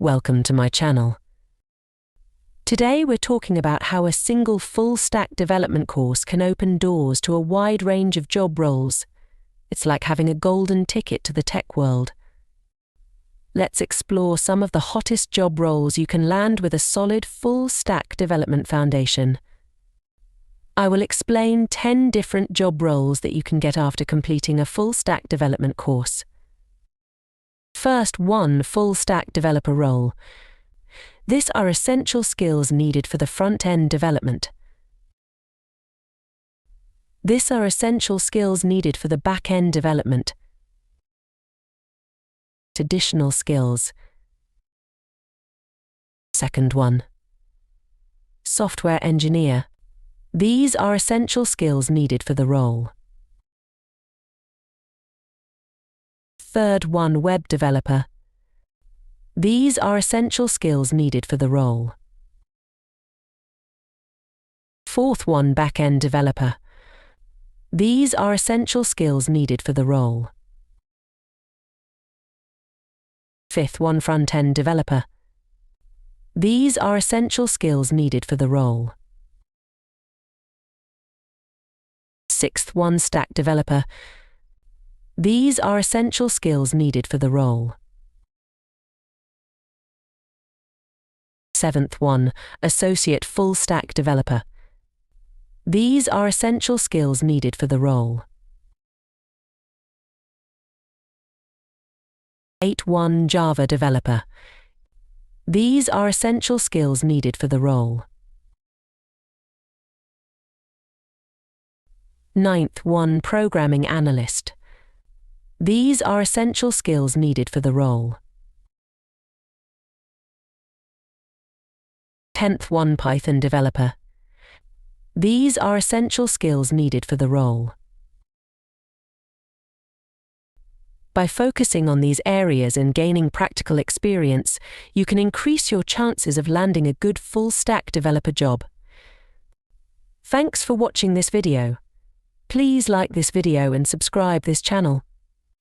Welcome to my channel. Today we're talking about how a single full-stack development course can open doors to a wide range of job roles. It's like having a golden ticket to the tech world. Let's explore some of the hottest job roles you can land with a solid full-stack development foundation. I will explain 10 different job roles that you can get after completing a full-stack development course. First, 1 full-stack developer role. These are essential skills needed for the front-end development. These are essential skills needed for the back-end development. Additional skills. Second one. Software engineer. These are essential skills needed for the role. Third one, web developer. These are essential skills needed for the role. Fourth one, back-end developer. These are essential skills needed for the role. Fifth one, front-end developer. These are essential skills needed for the role. Sixth one, stack developer. These are essential skills needed for the role. Seventh one, associate full-stack developer. These are essential skills needed for the role. 8.1 Java developer. These are essential skills needed for the role. 9th one, programming analyst. These are essential skills needed for the role. 10th one, Python developer. These are essential skills needed for the role. By focusing on these areas and gaining practical experience, you can increase your chances of landing a good full-stack developer job. Thanks for watching this video. Please like this video and subscribe this channel.